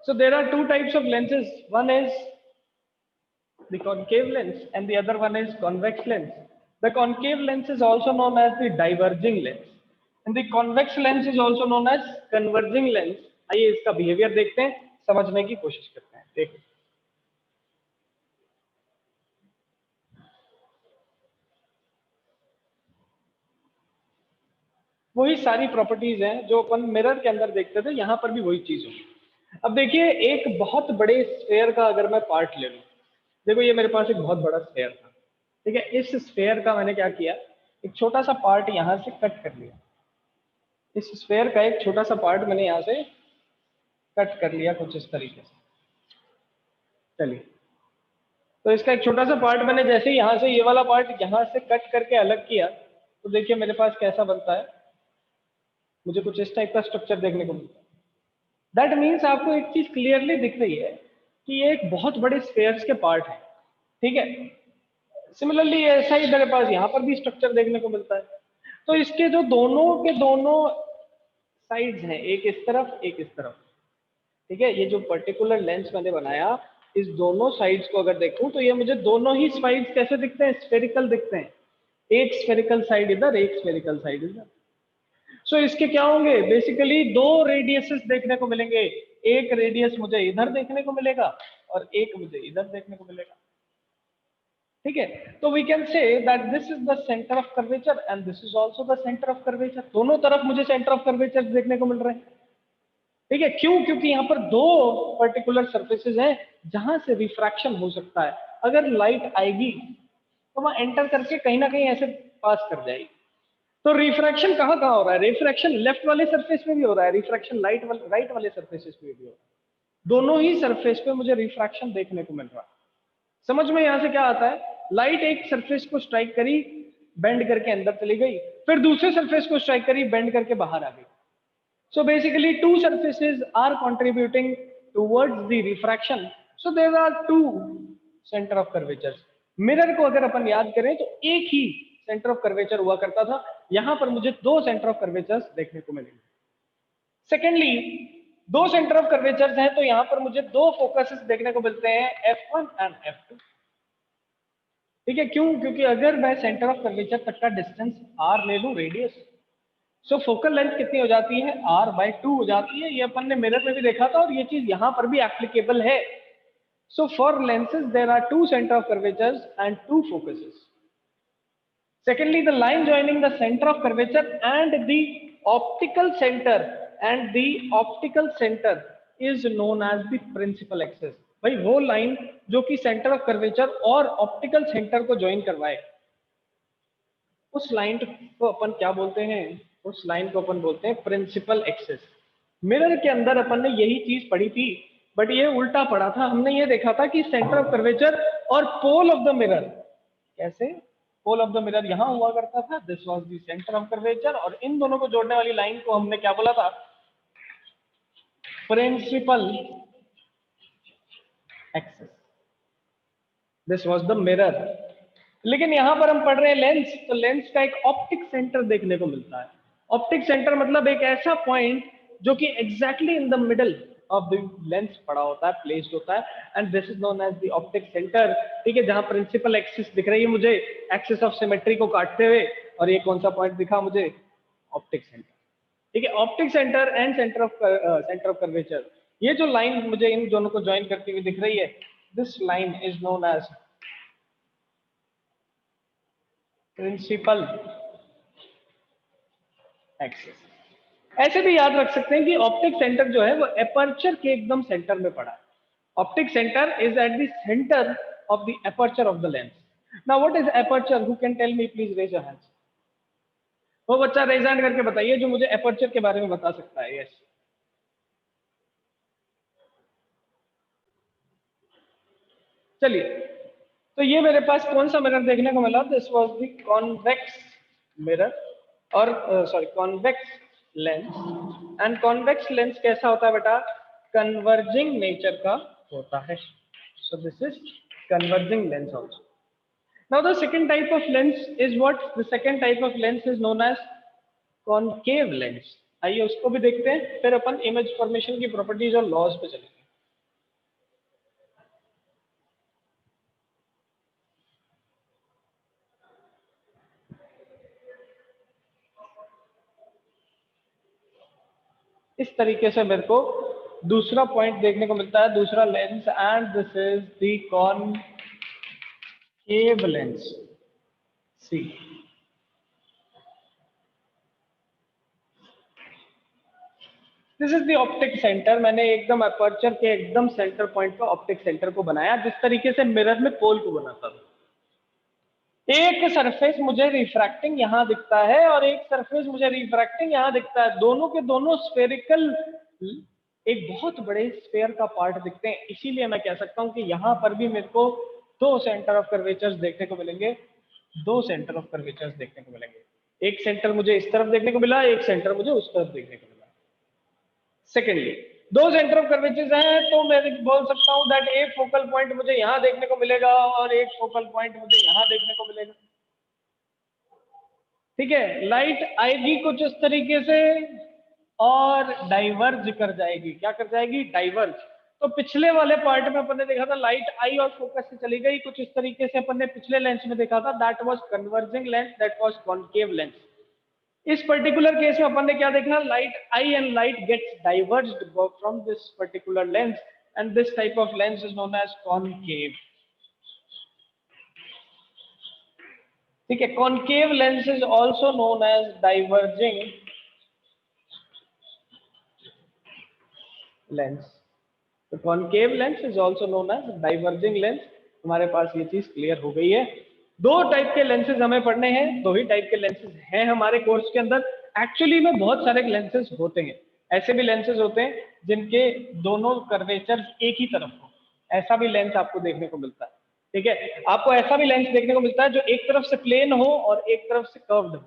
So there are two types of lenses. One is the concave lens and the other one is convex lens. The concave lens is also known as the diverging lens and the convex lens is also known as converging lens. आइए इसका behaviour देखते हैं, समझने की कोशिश करते हैं. देखिए वही सारी प्रॉपर्टीज हैं जो अपन मिरर के अंदर देखते थे, यहाँ पर भी वही चीज होगी. अब देखिए एक बहुत बड़े स्फेयर का अगर मैं पार्ट ले लूं, देखो ये मेरे पास एक बहुत बड़ा स्फेयर था, ठीक है. इस स्फेयर का मैंने क्या किया, एक छोटा सा पार्ट यहाँ से कट कर लिया. इस स्फेयर का एक छोटा सा पार्ट मैंने यहाँ से कट कर लिया कुछ इस तरीके से. चलिए, तो इसका एक छोटा सा पार्ट मैंने जैसे ही यहाँ से ये वाला पार्ट यहाँ से कट करके अलग किया, तो देखिए मेरे पास कैसा बनता है, मुझे कुछ इस टाइप का स्ट्रक्चर देखने को मिलता है. दैट मीन्स आपको एक चीज क्लियरली दिख रही है कि ये एक बहुत बड़े स्फेयर्स के पार्ट है, ठीक है. सिमिलरली ऐसा ही मेरे पास यहाँ पर भी स्ट्रक्चर देखने को मिलता है. तो इसके जो दोनों के दोनों साइड्स हैं, एक इस तरफ एक इस तरफ, ठीक है. ये जो पर्टिकुलर लेंस मैंने बनाया, इस दोनों साइड्स को अगर देखूं तो ये मुझे दोनों ही साइड्स कैसे दिखते हैं, स्फेरिकल दिखते हैं. एक स्फेरिकल साइड इधर, एक स्फेरिकल साइड इधर. सो इसके क्या होंगे, बेसिकली दो रेडियसेस देखने को मिलेंगे. एक रेडियस मुझे इधर देखने को मिलेगा और एक मुझे इधर देखने को मिलेगा, ठीक है. तो we can say that this is the centre of curvature and this is also the centre of curvature. दोनों तरफ मुझे सेंटर ऑफ कर्वेचर देखने को मिल रहे हैं, ठीक है. क्यों? क्योंकि यहाँ पर दो पर्टिकुलर सरफेसेस हैं जहां से रिफ्रैक्शन हो सकता है. अगर लाइट आएगी तो वहां एंटर करके कहीं ना कहीं ऐसे पास कर जाएगी. तो रिफ्रैक्शन कहाँ कहाँ हो रहा है, रिफ्रैक्शन लेफ्ट वाले सरफेस पे भी हो रहा है, रिफ्रैक्शन राइट वाले सरफेसेस पे भी हो रहा है. दोनों ही सरफेस पे मुझे रिफ्रैक्शन देखने को मिल रहा है. समझ में यहाँ से क्या आता है, लाइट एक सरफेस को स्ट्राइक करी, बेंड करके अंदर चली गई, फिर दूसरे सरफेस को स्ट्राइक करी, बेंड करके बाहर आ गई. So basically two surfaces are contributing towards the refraction. So there are two centre of curvature. Mirror को अगर अपन याद करें तो एक ही सेंटर ऑफ कर्वेचर हुआ करता था, यहां पर मुझे दो सेंटर ऑफ कर्वेचर्स देखने को मिलेंगे. सेकेंडली, दो सेंटर ऑफ कर्वेचर्स हैं तो यहां पर मुझे दो फोकसेस देखने को मिलते हैं, F1 एंड F2, ठीक है. क्यों? क्योंकि अगर मैं सेंटर ऑफ कर्वेचर तक का डिस्टेंस r ले लूं, रेडियस, सो फोकल लेंथ कितनी हो जाती है, r/2 हो जाती है. ये अपन ने मिरर में भी देखा था और ये चीज यहां पर भी एप्लीकेबल है. So for lenses there are two centre of curvatures and two focuses. Secondly, the line joining the center of curvature and the optical center is known as the principal axis. भाई वो line जो कि centre of curvature और optical centre को join करवाए, उस line को अपन क्या बोलते हैं, उस लाइन को अपन बोलते हैं प्रिंसिपल एक्सिस. मिरर के अंदर अपन ने यही चीज पढ़ी थी, बट ये उल्टा पढ़ा था. हमने ये देखा था कि सेंटर ऑफ कर्वेचर और पोल ऑफ द मिरर, कैसे पोल ऑफ द मिरर यहां हुआ करता था, this was the centre of curvature, और इन दोनों को जोड़ने वाली लाइन को हमने क्या बोला था, principal axis. This was the mirror. लेकिन यहां पर हम पढ़ रहे हैं लेंस, तो लेंस का एक ऑप्टिक सेंटर देखने को मिलता है. ऑप्टिक सेंटर मतलब एक ऐसा पॉइंट जो कि exactly in the middle of the lens पड़ा होता है, प्लेस्ड होता है, and this is known as the optic centre, ठीक है. जहां प्रिंसिपल एक्सिस दिख रही है मुझे, एक्सिस ऑफ सिमेट्री को काटते हुए, और ये कौन सा पॉइंट दिखा मुझे, ऑप्टिक सेंटर, ठीक है. Optic centre and centre of curvature, ये जो लाइन मुझे इन दोनों को ज्वाइन करती हुई दिख रही है, this line is known as principal axis. ऐसे भी याद रख सकते हैं कि ऑप्टिक सेंटर जो है वो एपर्चर के एकदम सेंटर में पड़ा है. Optic centre is at the centre of the aperture of the lens. Now what is aperture, who can tell me, please raise your hands. वो बच्चा रेज हैंड करके बताइए जो मुझे एपर्चर के बारे में बता सकता है. यस, चलिए. तो ये मेरे पास कौन सा मिरर देखने को मिला, this was the convex mirror, और sorry convex lens. And convex lens कैसा होता है बेटा, कन्वर्जिंग नेचर का होता है. So this is converging lens also. Now the second type of lens is what, the second type of lens is known as concave lens. आइए उसको भी देखते हैं, फिर अपन इमेज फॉर्मेशन की प्रॉपर्टीज और लॉज पे चलेंगे. इस तरीके से मेरे को दूसरा पॉइंट देखने को मिलता है, दूसरा lens, and this is the concave lens C. This is the optic centre. मैंने एकदम अपर्चर के एकदम सेंटर पॉइंट पर ऑप्टिक सेंटर को बनाया, जिस तरीके से मिरर में पोल को बनाता था। एक सरफेस मुझे रिफ्रैक्टिंग यहां दिखता है और एक सरफेस मुझे रिफ्रैक्टिंग यहां दिखता है, दोनों के दोनों स्फेरिकल एक बहुत बड़े स्फेयर का पार्ट दिखते हैं। इसीलिए मैं कह सकता हूं कि यहां पर भी मेरे को दो सेंटर ऑफ कर्वेचर्स देखने को मिलेंगे, दो सेंटर ऑफ कर्वेचर्स देखने को मिलेंगे। एक सेंटर मुझे इस तरफ देखने को मिला, एक सेंटर मुझे उस तरफ देखने को मिला। सेकेंडली, दो सेंटर ऑफ कर्वेचर्स हैं तो मैं बोल सकता हूं दैट एक फोकल पॉइंट मुझे यहां देखने को मिलेगा और एक फोकल पॉइंट मुझे यहां देखने को मिलेगा। ठीक है, लाइट आएगी कुछ इस तरीके से और डाइवर्ज कर जाएगी। क्या कर जाएगी? डाइवर्ज। तो पिछले वाले पार्ट में अपन ने देखा था लाइट आई और फोकस से चली गई, कुछ इस तरीके से अपन ने पिछले लेंस में देखा था, that was converging lens, that was concave lens. इस पर्टिकुलर केस में अपन ने क्या देखा? लाइट आई and light gets diverged from this particular lens and this type of lens is known as concave. ठीक है, concave lens is also known as diverging lens. तो concave lens is also known as diverging lens. हमारे पास ये चीज clear हो गई है। दो टाइप के लेंसेज हमें पढ़ने हैं, दो ही टाइप के लेंसेज हैं हमारे कोर्स के अंदर। एक्चुअली में बहुत सारे लेंसेज होते हैं, ऐसे भी लेंसेज होते हैं जिनके दोनों कर्वेचर एक ही तरफ हो, ऐसा भी लेंस आपको देखने को मिलता है। ठीक है, आपको ऐसा भी लेंस देखने को मिलता है जो एक तरफ से प्लेन हो और एक तरफ से कर्व्ड हो।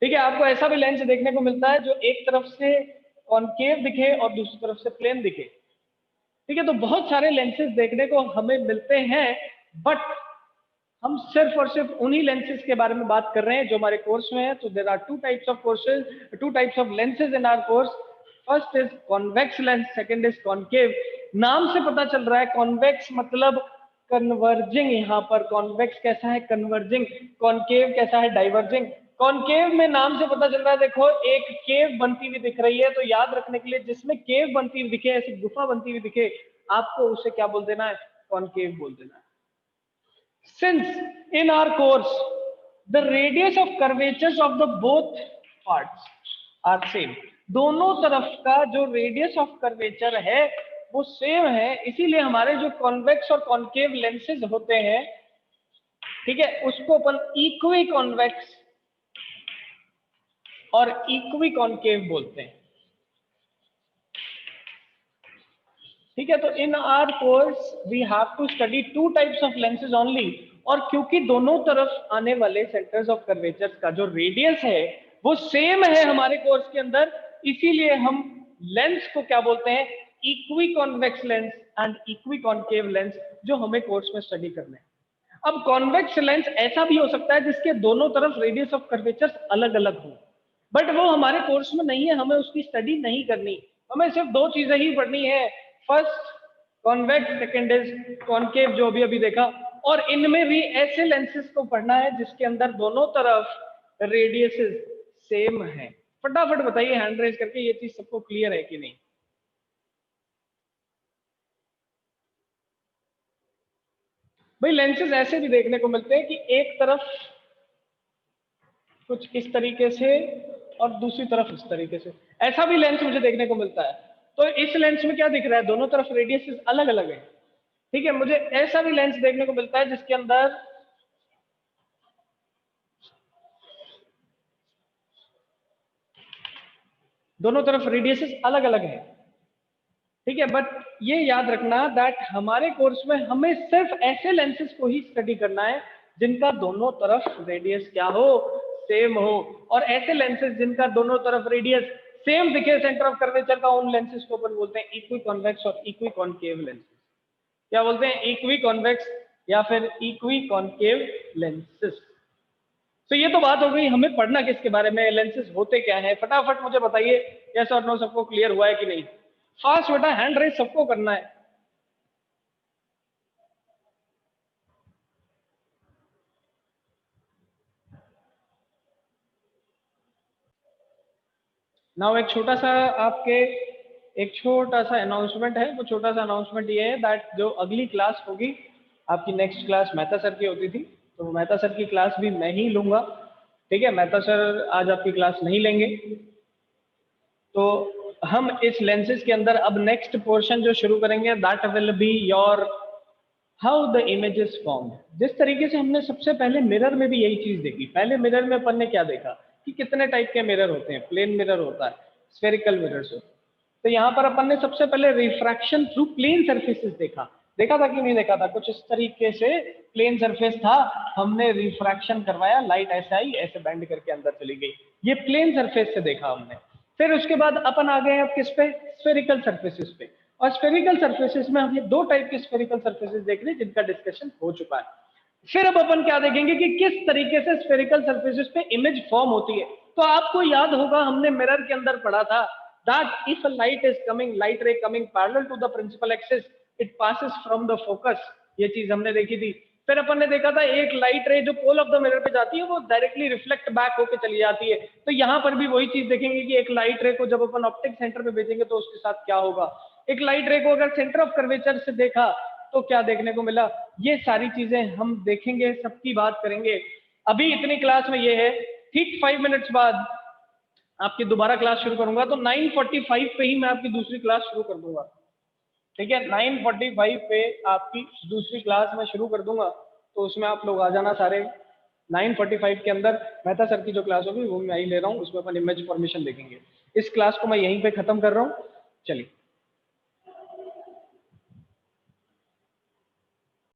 ठीक है, आपको ऐसा भी लेंस देखने को मिलता है जो एक तरफ से कॉनकेव दिखे और दूसरी तरफ से प्लेन दिखे। ठीक है, तो बहुत सारे लेंसेज देखने को हमें मिलते हैं, बट हम सिर्फ और सिर्फ उन्हीं लेंसेज के बारे में बात कर रहे हैं जो हमारे कोर्स में है। तो there are two types of courses, two types of lenses in our course. First is convex lens, second is concave. नाम से पता चल रहा है कॉन्वेक्स मतलब कन्वर्जिंग, यहाँ पर कॉन्वेक्स कैसा है? कन्वर्जिंग। कॉनकेव कैसा है? डाइवर्जिंग। कॉनकेव में नाम से पता चल रहा है, देखो एक केव बनती हुई दिख रही है, तो याद रखने के लिए जिसमें केव बनती हुई दिखे, ऐसी गुफा बनती हुई दिखे, आपको उसे क्या बोल देना है? कॉनकेव बोल देना है। Since in our course the radius of curvatures of the both parts are same, दोनों तरफ का जो रेडियस ऑफ कर्वेचर है वो सेम है, इसीलिए हमारे जो कॉन्वेक्स और कॉनकेव लेंसेज होते हैं, ठीक है, उसको अपन इक्वी कॉन्वेक्स और इक्वी कॉनकेव बोलते हैं। ठीक है, तो in our course we have to study two types of lenses only. और क्योंकि दोनों तरफ आने वाले सेंटर्स ऑफ कर्वेचर का जो रेडियस है वो सेम है हमारे कोर्स के अंदर, इसीलिए हम लेंस को क्या बोलते हैं? Equi convex lens and equi concave lens, जो हमें कोर्स में स्टडी करने हैं। अब कॉन्वेक्स लेंस ऐसा भी हो सकता है जिसके दोनों तरफ रेडियस ऑफ कर्वेचर अलग अलग हो, बट वो हमारे कोर्स में नहीं है, हमें उसकी स्टडी नहीं करनी। हमें सिर्फ दो चीजें ही पढ़नी है, first convex, second is concave, जो भी अभी देखा। और इनमें भी ऐसे लेंसेज को पढ़ना है जिसके अंदर दोनों तरफ रेडियसेस सेम है। फटाफट बताइए हैंड रेज करके, ये चीज सबको क्लियर है कि नहीं? भाई लेंसेज ऐसे भी देखने को मिलते हैं कि एक तरफ कुछ इस तरीके से और दूसरी तरफ इस तरीके से, ऐसा भी लेंस मुझे देखने को मिलता है। तो इस लेंस में क्या दिख रहा है? दोनों तरफ रेडियस अलग अलग है। ठीक है, मुझे ऐसा भी लेंस देखने को मिलता है जिसके अंदर दोनों तरफ रेडियस अलग अलग है। ठीक है, बट ये याद रखना दैट हमारे कोर्स में हमें सिर्फ ऐसे लेंसेज को ही स्टडी करना है जिनका दोनों तरफ रेडियस क्या हो? सेम हो। और ऐसे लेंसेज जिनका दोनों तरफ रेडियस सेम दिखे सेंटर ऑफ कर्वेचर का, उन लेंसेज को अपन बोलते हैं इक्वी कॉन्वेक्स और इक्वी कॉनकेव लेंसेज। क्या बोलते हैं? इक्वी कॉन्वेक्स या फिर इक्वी कॉनकेव लेंसेज। तो ये तो बात हो गई, हमें पढ़ना किसके बारे में, लेंसेज होते क्या है। फटाफट मुझे बताइए यस और नो, सबको क्लियर हुआ है कि नहीं? फास्ट बेटा, हैंड रेस सबको करना है। नाउ एक छोटा सा आपके एक छोटा सा अनाउंसमेंट है। वो छोटा सा अनाउंसमेंट ये है दैट जो अगली क्लास होगी आपकी, नेक्स्ट क्लास मेहता सर की होती थी, तो मेहता सर की क्लास भी मैं ही लूंगा। ठीक है, मेहता सर आज आपकी क्लास नहीं लेंगे। तो हम इस लेंसेज के अंदर अब नेक्स्ट पोर्शन जो शुरू करेंगे that will be your how the image is form. जिस तरीके से हमने सबसे पहले मिरर में भी यही चीज देखी। पहले मिरर में अपन ने क्या देखा कि कितने टाइप के मिरर होते हैं। प्लेन मिरर होता है, स्फेरिकल मिरर्स होते हैं। तो यहाँ पर अपन ने सबसे पहले रिफ्रैक्शन थ्रू प्लेन सरफेसेस देखा। देखा था कि नहीं देखा था? कुछ इस तरीके से प्लेन सरफेस था, हमने रिफ्रैक्शन करवाया, लाइट ऐसे आई, ऐसे बेंड करके अंदर चली गई। ये प्लेन सरफेस से देखा हमने। फिर उसके बाद अपन आ गए अब किस पे? स्फेरिकल सरफेसेस पे। और स्फेरिकल सरफेसेस में हम ये दो टाइप के स्फेरिकल सरफेसेस देख रहे हैं जिनका डिस्कशन हो चुका है। फिर अब अपन क्या देखेंगे कि किस तरीके से स्फेरिकल सरफेसेस पे इमेज फॉर्म होती है। तो आपको याद होगा हमने मिरर के अंदर पढ़ा था that if a light ray coming parallel to the principal axis, it passes from the focus। ये चीज हमने देखी थी। फिर अपन ने देखा था एक लाइट रे जो पोल ऑफ द मिरर पे जाती है वो डायरेक्टली रिफ्लेक्ट बैक होके चली जाती है। तो यहाँ पर भी वही चीज देखेंगे कि एक लाइट रे को जब अपन ऑप्टिक सेंटर पे भेजेंगे तो उसके साथ क्या होगा। एक लाइट रे को अगर सेंटर ऑफ कर्वेचर से देखा तो क्या देखने को मिला। ये सारी चीजें हम देखेंगे, सबकी बात करेंगे। अभी इतनी क्लास में ये है, ठीक 5 मिनट्स बाद आपकी दोबारा क्लास शुरू करूंगा, तो 9:45 पे ही मैं आपकी दूसरी क्लास शुरू कर दूंगा। ठीक है, 9:45 पे आपकी दूसरी क्लास मैं शुरू कर दूंगा, तो उसमें आप लोग आ जाना सारे। 9:45 के अंदर मेहता सर की जो क्लास होगी वो मैं ही ले रहा हूँ, उसमें अपन इमेज फॉर्मेशन देखेंगे। इस क्लास को मैं यहीं पे खत्म कर रहा हूँ। चलिए।